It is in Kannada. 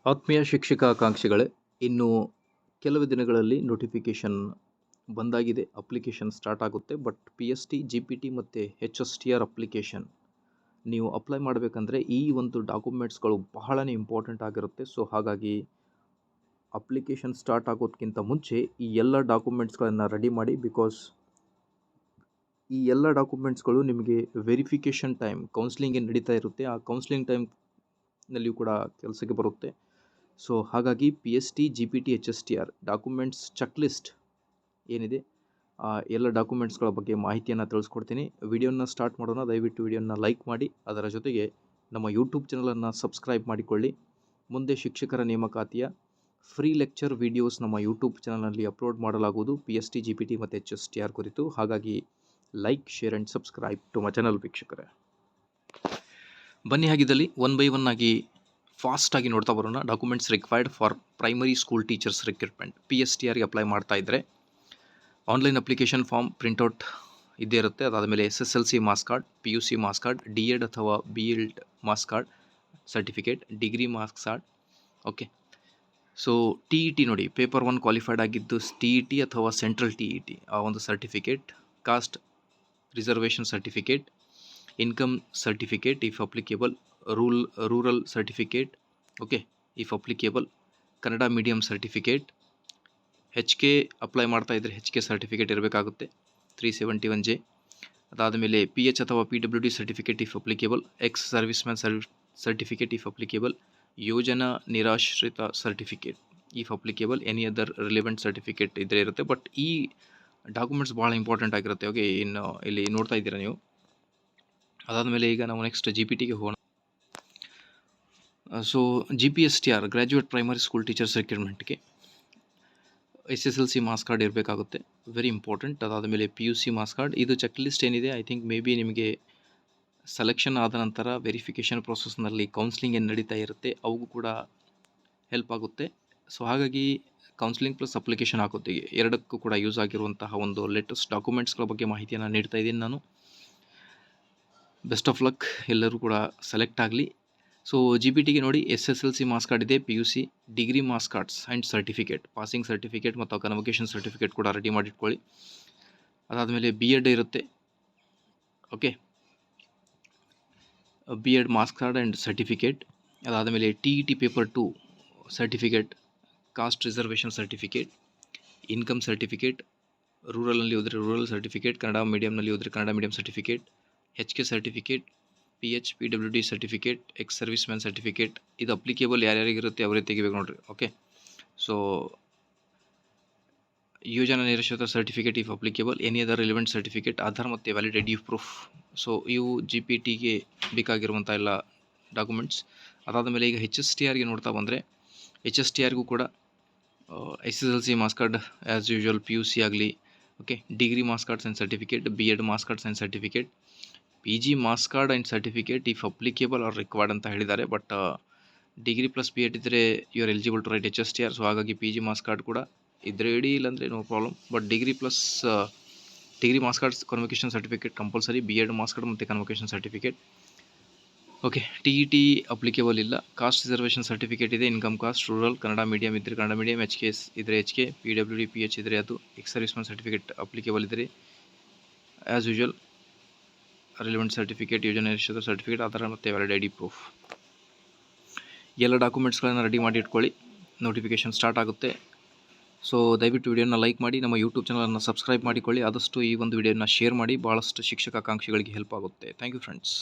ಆತ್ಮೀಯ ಶಿಕ್ಷಕ ಆಕಾಂಕ್ಷಿಗಳೇ, ಇನ್ನು ಕೆಲವು ದಿನಗಳಲ್ಲಿ ನೋಟಿಫಿಕೇಷನ್ ಬಂದಾಗಿದೆ. ಅಪ್ಲಿಕೇಶನ್ ಸ್ಟಾರ್ಟ್ ಆಗುತ್ತೆ. ಬಟ್ PST, GPT ಮತ್ತು HSTR ಅಪ್ಲಿಕೇಶನ್ ನೀವು ಅಪ್ಲೈ ಮಾಡಬೇಕಂದ್ರೆ ಈ ಒಂದು ಡಾಕ್ಯುಮೆಂಟ್ಸ್ಗಳು ಬಹಳನೇ ಇಂಪಾರ್ಟೆಂಟ್ ಆಗಿರುತ್ತೆ. ಸೊ ಹಾಗಾಗಿ ಅಪ್ಲಿಕೇಶನ್ ಸ್ಟಾರ್ಟ್ ಆಗೋದಕ್ಕಿಂತ ಮುಂಚೆ ಈ ಎಲ್ಲ ಡಾಕ್ಯುಮೆಂಟ್ಸ್ಗಳನ್ನು ರೆಡಿ ಮಾಡಿ. ಬಿಕಾಸ್ ಈ ಎಲ್ಲ ಡಾಕ್ಯುಮೆಂಟ್ಸ್ಗಳು ನಿಮಗೆ ವೆರಿಫಿಕೇಷನ್ ಟೈಮ್, ಕೌನ್ಸಿಲಿಂಗ್ ಏನು ನಡೀತಾ ಇರುತ್ತೆ, ಆ ಕೌನ್ಸಿಲಿಂಗ್ ಟೈಮ್ನಲ್ಲಿಯೂ ಕೂಡ ಕೆಲಸಕ್ಕೆ ಬರುತ್ತೆ. ಸೊ ಹಾಗಾಗಿ PST, GPT, HSTR documents checklist ಏನಿದೆ, ಎಲ್ಲ ಡಾಕ್ಯುಮೆಂಟ್ಸ್ಗಳ ಬಗ್ಗೆ ಮಾಹಿತಿಯನ್ನು ತಿಳಿಸ್ಕೊಡ್ತೀನಿ. ವಿಡಿಯೋನ ಸ್ಟಾರ್ಟ್ ಮಾಡೋಣ. ದಯವಿಟ್ಟು ವಿಡಿಯೋನ ಲೈಕ್ ಮಾಡಿ, ಅದರ ಜೊತೆಗೆ ನಮ್ಮ ಯೂಟ್ಯೂಬ್ ಚಾನಲನ್ನು ಸಬ್ಸ್ಕ್ರೈಬ್ ಮಾಡಿಕೊಳ್ಳಿ. ಮುಂದೆ ಶಿಕ್ಷಕರ ನೇಮಕಾತಿಯ ಫ್ರೀ ಲೆಕ್ಚರ್ ವಿಡಿಯೋಸ್ ನಮ್ಮ ಯೂಟ್ಯೂಬ್ ಚಾನಲ್ನಲ್ಲಿ ಅಪ್ಲೋಡ್ ಮಾಡಲಾಗುವುದು PST, GPT ಮತ್ತು HSTR ಕುರಿತು. ಹಾಗಾಗಿ like, share and subscribe to my channel ವೀಕ್ಷಕರೇ. ಬನ್ನಿ ಹಾಗಿದ್ದಲ್ಲಿ ಒನ್ ಬೈ ಒನ್ ಆಗಿ ಫಾಸ್ಟಾಗಿ ನೋಡ್ತಾ ಬರೋಣ. Documents required for primary school teachers recruitment. PSTRಗೆ ಅಪ್ಲೈ ಮಾಡ್ತಾ ಇದ್ದರೆ ಆನ್ಲೈನ್ ಅಪ್ಲಿಕೇಶನ್ ಫಾರ್ಮ್ ಪ್ರಿಂಟೌಟ್ ಇದ್ದೇ ಇರುತ್ತೆ. ಅದಾದಮೇಲೆ SSLC marks card, PUC marks card, DED ಅಥವಾ BEd marks card certificate, degree marks card. Okay, so TET ನೋಡಿ, ಪೇಪರ್ 1 ಕ್ವಾಲಿಫೈಡ್ ಆಗಿದ್ದು TET ಅಥವಾ ಸೆಂಟ್ರಲ್ TET, ಆ ಒಂದು certificate, caste reservation certificate, income certificate if applicable, rural certificate, okay if applicable, Kannada medium certificate, HK apply ಮಾಡ್ತಾ ಇದ್ದರೆ HK ಸರ್ಟಿಫಿಕೇಟ್ ಇರಬೇಕಾಗುತ್ತೆ 371J. ಅದಾದಮೇಲೆ PH ಅಥವಾ PWD certificate if applicable, ex service man certificate if applicable, ಯೋಜನಾ ನಿರಾಶ್ರಿತ certificate if applicable, any other relevant certificate ಇದ್ದರೆ ಇರುತ್ತೆ. ಬಟ್ ಈ ಡಾಕ್ಯುಮೆಂಟ್ಸ್ ಭಾಳ ಇಂಪಾರ್ಟೆಂಟ್ ಆಗಿರುತ್ತೆ. ಓಕೆ, ಇನ್ನು ಇಲ್ಲಿ ನೋಡ್ತಾ ಇದ್ದೀರಾ ನೀವು. ಅದಾದಮೇಲೆ ಈಗ ನಾವು ನೆಕ್ಸ್ಟ್ GPTಗೆ ಹೋಗೋಣ. So GPSTR graduate primary school teachers ರಿಕ್ರೂಟ್ಮೆಂಟ್ಗೆ SSLC ಮಾರ್ಕ್ಸ್ ಕಾರ್ಡ್ ಇರಬೇಕಾಗುತ್ತೆ, ವೆರಿ ಇಂಪಾರ್ಟೆಂಟ್. ಅದಾದಮೇಲೆ PUC ಮಾರ್ಕ್ಸ್ ಕಾರ್ಡ್. ಇದು ಚೆಕ್ ಲಿಸ್ಟ್ ಏನಿದೆ, ಐ ಥಿಂಕ್ ಮೇ ಬಿ ನಿಮಗೆ ಸೆಲೆಕ್ಷನ್ ಆದ ನಂತರ ವೆರಿಫಿಕೇಷನ್ ಪ್ರೊಸೆಸ್ನಲ್ಲಿ ಕೌನ್ಸಿಲಿಂಗ್ ಏನು ನಡೀತಾ ಇರುತ್ತೆ ಅವು ಕೂಡ ಹೆಲ್ಪ್ ಆಗುತ್ತೆ. ಸೊ ಹಾಗಾಗಿ ಕೌನ್ಸಿಲಿಂಗ್ ಪ್ಲಸ್ ಅಪ್ಲಿಕೇಶನ್ ಆಗುತ್ತೆ, ಎರಡಕ್ಕೂ ಕೂಡ ಯೂಸ್ ಆಗಿರುವಂತಹ ಒಂದು ಲೇಟೆಸ್ಟ್ ಡಾಕ್ಯುಮೆಂಟ್ಸ್ಗಳ ಬಗ್ಗೆ ಮಾಹಿತಿಯನ್ನು ನೀಡ್ತಾ ಇದ್ದೀನಿ ನಾನು. ಬೆಸ್ಟ್ ಆಫ್ ಲಕ್, ಎಲ್ಲರೂ ಕೂಡ ಸೆಲೆಕ್ಟ್ ಆಗಲಿ. ಸೊ GPTಗೆ ನೋಡಿ, SSLC ಮಾರ್ಕ್ಸ್ ಕಾರ್ಡ್ ಇದೆ, PUC, degree marks cards and certificate, passing certificate ಮತ್ತು ಕನ್ವೊಕೇಷನ್ ಸರ್ಟಿಫಿಕೇಟ್ ಕೂಡ ರೆಡಿ ಮಾಡಿಟ್ಕೊಳ್ಳಿ. ಅದಾದಮೇಲೆ BEd ಇರುತ್ತೆ. Okay, BEd marks card and certificate. ಅದಾದಮೇಲೆ TET paper 2 certificate, caste reservation certificate, income certificate, ರೂರಲ್ನಲ್ಲಿ ಹೋದರೆ ರೂರಲ್ ಸರ್ಟಿಫಿಕೇಟ್, ಕನ್ನಡ ಮೀಡಿಯಮ್ನಲ್ಲಿ ಹೋದರೆ Kannada medium certificate, HK certificate, PH PWD certificate, ex service man certificate. ಇದು ಅಪ್ಲಿಕೇಬಲ್ ಯಾರ್ಯಾರಿಗಿರುತ್ತೆ ಅವರೇ ತೆಗಿಬೇಕು ನೋಡ್ರಿ. ಓಕೆ, ಸೊ ಯೋಜನಾ ನಿರಾಶ್ರಿತ certificate if applicable, any other relevant certificate, Aadhaar ಮತ್ತು ವ್ಯಾಲಿಡ್ ID ಪ್ರೂಫ್. ಸೊ ಇವು GPTಗೆ ಬೇಕಾಗಿರುವಂಥ ಎಲ್ಲ ಡಾಕ್ಯುಮೆಂಟ್ಸ್. ಅದಾದಮೇಲೆ ಈಗ HSTRಗೆ ನೋಡ್ತಾ ಬಂದರೆ, HSTRಗೂ ಕೂಡ SSLC marks card as usual, PUC ಆಗಲಿ, okay, degree marks cards and certificate, BEd marks cards and certificate, PG marks card and certificate if applicable are required ಅಂತ ಹೇಳಿದ್ದಾರೆ. ಬಟ್ ಡಿಗ್ರಿ ಪ್ಲಸ್ BEd ಇದ್ದರೆ you are eligible to write HSTR. So ಹಾಗಾಗಿ PG ಮಾರ್ಕ್ಸ್ ಕಾರ್ಡ್ ಕೂಡ ಇದ್ರೆ ಇಡೀ, ಇಲ್ಲಾಂದರೆ no problem. But degree marks cards, convocation certificate compulsory, BEd marks card ಮತ್ತು convocation certificate. Okay, TET applicable ಇಲ್ಲ. ಕಾಸ್ಟ್ ರಿಸರ್ವೇಷನ್ ಸರ್ಟಿಫಿಕೇಟ್ ಇದೆ, income caste, rural, Kannada medium ಇದ್ದರೆ ಕನ್ನಡ ಮೀಡಿಯಮ್, HK ಇದ್ದರೆ HK, PWD PH ಇದ್ದರೆ ಅದು, X service man certificate applicable ಇದ್ದರೆ ಆ್ಯಸ್ ಯೂಶುವಲ್, ರಿಲೆವೆಂಟ್ ಸರ್ಟಿಫಿಕೇಟ್, ಯೋಜನಾ ನಿರಾಶ್ರಿತ ಸರ್ಟಿಫಿಕೇಟ್, ಆಧಾರ ಮತ್ತು ವ್ಯಾಲಿಡ್ ID ಪ್ರೂಫ್. ಎಲ್ಲ ಡಾಕ್ಯುಮೆಂಟ್ಸ್ಗಳನ್ನು ರೆಡಿ ಮಾಡಿ ಇಟ್ಕೊಳ್ಳಿ, ನೋಟಿಫಿಕೇಷನ್ ಸ್ಟಾರ್ಟ್ ಆಗುತ್ತೆ. ಸೊ ದಯವಿಟ್ಟು ವಿಡಿಯೋನ ಲೈಕ್ ಮಾಡಿ, ನಮ್ಮ ಯೂಟ್ಯೂಬ್ ಚಾನಲನ್ನು ಸಬ್ಸ್ಕ್ರೈಬ್ ಮಾಡಿಕೊಳ್ಳಿ. ಆದಷ್ಟು ಈ ಒಂದು ವಿಡಿಯೋನ ಶೇರ್ ಮಾಡಿ, ಭಾಳಷ್ಟು ಶಿಕ್ಷಕ ಆಕಾಂಕ್ಷಿಗಳಿಗೆ ಹೆಲ್ಪ್ ಆಗುತ್ತೆ. Thank you friends.